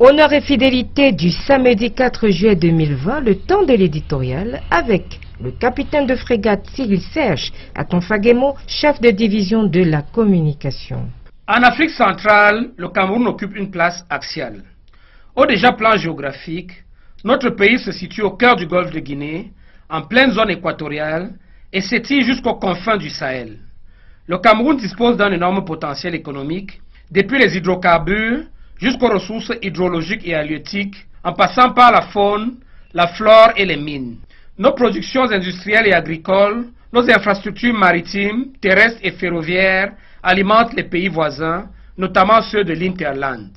Honneur et fidélité du samedi 4 juillet 2020, le temps de l'éditorial avec le capitaine de frégate Cyril Serge Atonfagemo, chef de division de la communication. En Afrique centrale, le Cameroun occupe une place axiale. Au déjà plan géographique, notre pays se situe au cœur du golfe de Guinée, en pleine zone équatoriale, et s'étire jusqu'aux confins du Sahel. Le Cameroun dispose d'un énorme potentiel économique, depuis les hydrocarbures jusqu'aux ressources hydrologiques et halieutiques, en passant par la faune, la flore et les mines. Nos productions industrielles et agricoles, nos infrastructures maritimes, terrestres et ferroviaires alimentent les pays voisins, notamment ceux de l'Hinterland.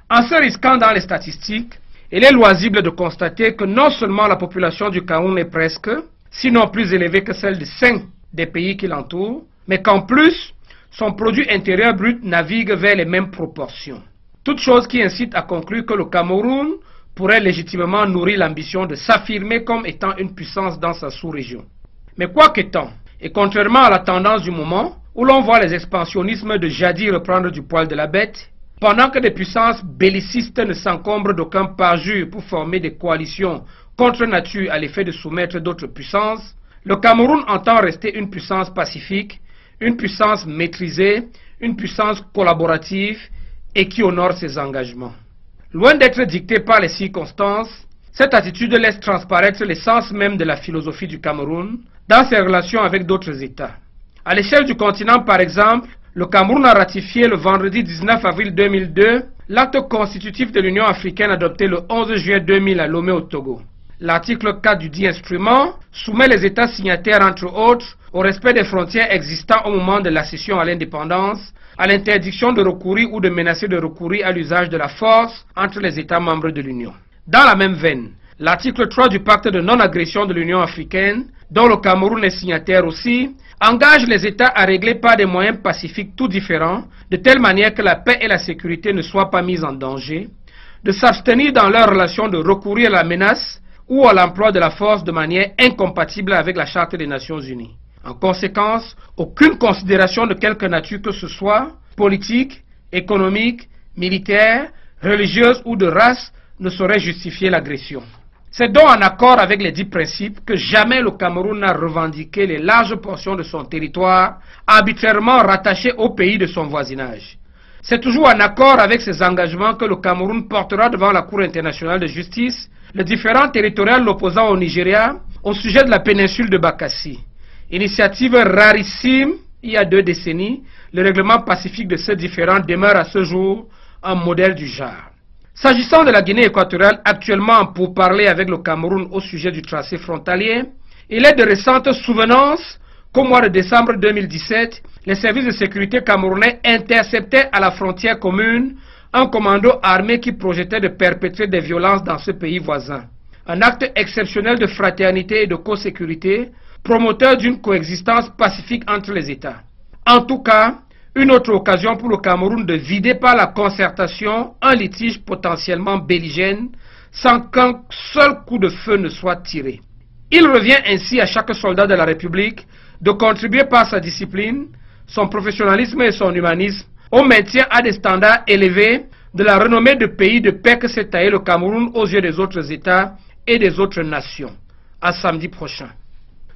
En se risquant dans les statistiques, il est loisible de constater que non seulement la population du Cameroun est presque, sinon plus élevée que celle de 5 des pays qui l'entourent, mais qu'en plus, son produit intérieur brut navigue vers les mêmes proportions. Toute chose qui incite à conclure que le Cameroun pourrait légitimement nourrir l'ambition de s'affirmer comme étant une puissance dans sa sous-région. Mais quoi qu'étant, et contrairement à la tendance du moment, où l'on voit les expansionnismes de jadis reprendre du poil de la bête, pendant que des puissances bellicistes ne s'encombrent d'aucun parjure pour former des coalitions contre nature à l'effet de soumettre d'autres puissances, le Cameroun entend rester une puissance pacifique, une puissance maîtrisée, une puissance collaborative et qui honore ses engagements. Loin d'être dictée par les circonstances, cette attitude laisse transparaître l'essence même de la philosophie du Cameroun dans ses relations avec d'autres États. À l'échelle du continent, par exemple, le Cameroun a ratifié le vendredi 19 avril 2002 l'acte constitutif de l'Union africaine adopté le 11 juillet 2000 à Lomé au Togo. L'article 4 du dit instrument soumet les États signataires, entre autres, au respect des frontières existant au moment de l'accession à l'indépendance, à l'interdiction de recourir ou de menacer de recourir à l'usage de la force entre les États membres de l'Union. Dans la même veine, l'article 3 du pacte de non-agression de l'Union africaine, dont le Cameroun est signataire aussi, engage les États à régler par des moyens pacifiques tout différents, de telle manière que la paix et la sécurité ne soient pas mises en danger, de s'abstenir dans leur relation de recourir à la menace ou à l'emploi de la force de manière incompatible avec la Charte des Nations Unies. En conséquence, aucune considération de quelque nature que ce soit, politique, économique, militaire, religieuse ou de race, ne saurait justifier l'agression. C'est donc en accord avec les dits principes que jamais le Cameroun n'a revendiqué les larges portions de son territoire arbitrairement rattachées au pays de son voisinage. C'est toujours en accord avec ces engagements que le Cameroun portera devant la Cour internationale de justice le différend territorial l'opposant au Nigeria au sujet de la péninsule de Bakassi. Initiative rarissime il y a 2 décennies, le règlement pacifique de ce différend demeure à ce jour un modèle du genre. S'agissant de la Guinée équatoriale, actuellement en pourparlers avec le Cameroun au sujet du tracé frontalier, il est de récentes souvenances qu'au mois de décembre 2017, les services de sécurité camerounais interceptaient à la frontière commune un commando armé qui projetait de perpétrer des violences dans ce pays voisin. Un acte exceptionnel de fraternité et de co-sécurité, promoteur d'une coexistence pacifique entre les États. En tout cas, une autre occasion pour le Cameroun de vider par la concertation un litige potentiellement belligène sans qu'un seul coup de feu ne soit tiré. Il revient ainsi à chaque soldat de la République de contribuer par sa discipline, son professionnalisme et son humanisme au maintien à des standards élevés de la renommée de pays de paix que s'est taillé le Cameroun aux yeux des autres États et des autres nations. À samedi prochain.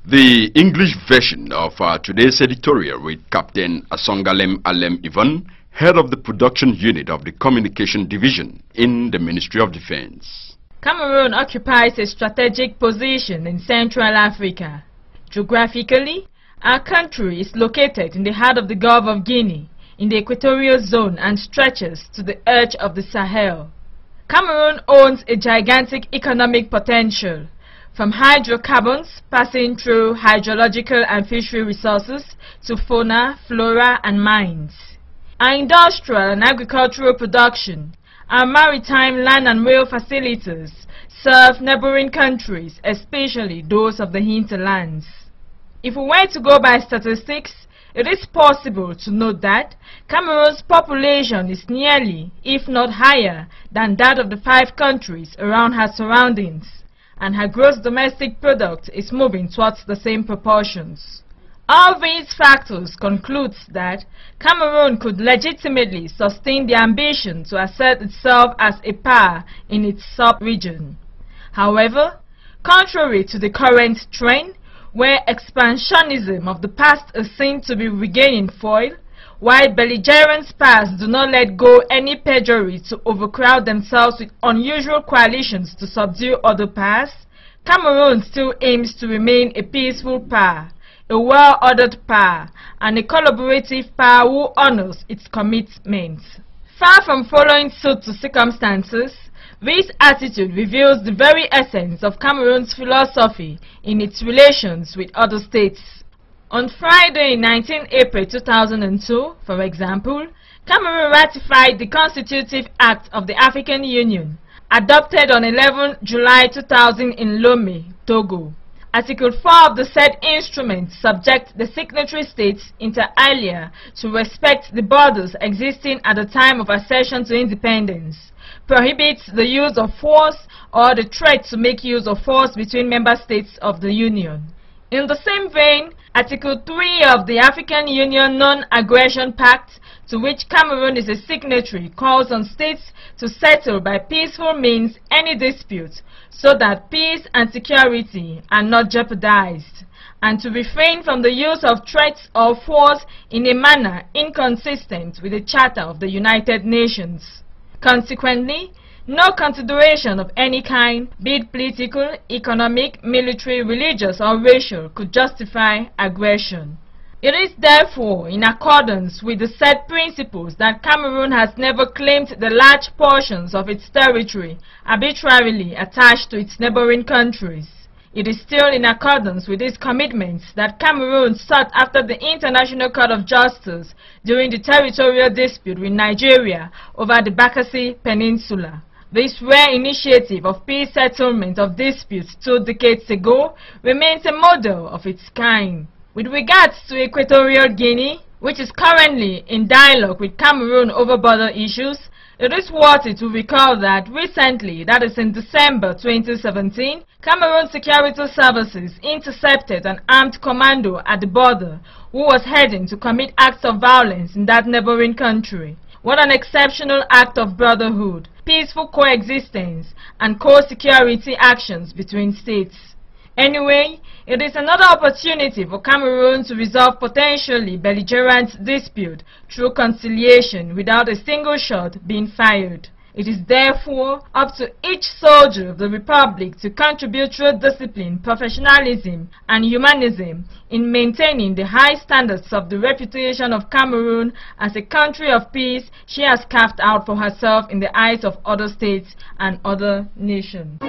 The English version of today's editorial with Captain Asongalem Alem Ivan, head of the production unit of the communication division in the Ministry of Defense. Cameroon occupies a strategic position in Central Africa. Geographically, our country is located in the heart of the Gulf of Guinea, in the equatorial zone and stretches to the edge of the Sahel. Cameroon owns a gigantic economic potential, from hydrocarbons passing through hydrological and fishery resources to fauna, flora and mines. Our industrial and agricultural production, our maritime land and rail facilities serve neighboring countries, especially those of the hinterlands. If we were to go by statistics, it is possible to note that Cameroon's population is nearly, if not higher, than that of the 5 countries around her surroundings, and her gross domestic product is moving towards the same proportions. All these factors conclude that Cameroon could legitimately sustain the ambition to assert itself as a power in its sub-region. However, contrary to the current trend, where expansionism of the past is seen to be regaining foil, while belligerent powers do not let go any perjury to overcrowd themselves with unusual coalitions to subdue other powers, Cameroon still aims to remain a peaceful power, a well-ordered power, and a collaborative power who honors its commitments. Far from following suit to circumstances, this attitude reveals the very essence of Cameroon's philosophy in its relations with other states. On Friday, 19 April 2002, for example, Cameroon ratified the Constitutive Act of the African Union, adopted on 11 July 2000 in Lomé, Togo. Article 4 of the said instrument subjects the signatory states inter alia to respect the borders existing at the time of accession to independence, prohibits the use of force or the threat to make use of force between member states of the Union. In the same vein, Article 3 of the African Union Non-Aggression Pact, to which Cameroon is a signatory, calls on states to settle by peaceful means any dispute so that peace and security are not jeopardized, and to refrain from the use of threats or force in a manner inconsistent with the Charter of the United Nations. Consequently, no consideration of any kind, be it political, economic, military, religious, or racial, could justify aggression. It is therefore in accordance with the said principles that Cameroon has never claimed the large portions of its territory arbitrarily attached to its neighboring countries. It is still in accordance with these commitments that Cameroon sought after the International Court of Justice during the territorial dispute with Nigeria over the Bakassi Peninsula. This rare initiative of peace settlement of disputes 2 decades ago remains a model of its kind. With regards to Equatorial Guinea, which is currently in dialogue with Cameroon over border issues, it is worthy to recall that recently, that is in December 2017, Cameroon Security Services intercepted an armed commando at the border who was heading to commit acts of violence in that neighboring country. What an exceptional act of brotherhood, peaceful coexistence, and co-security actions between states. Anyway, it is another opportunity for Cameroon to resolve potentially belligerent dispute through conciliation without a single shot being fired. It is therefore up to each soldier of the Republic to contribute through discipline, professionalism, and humanism in maintaining the high standards of the reputation of Cameroon as a country of peace she has carved out for herself in the eyes of other states and other nations.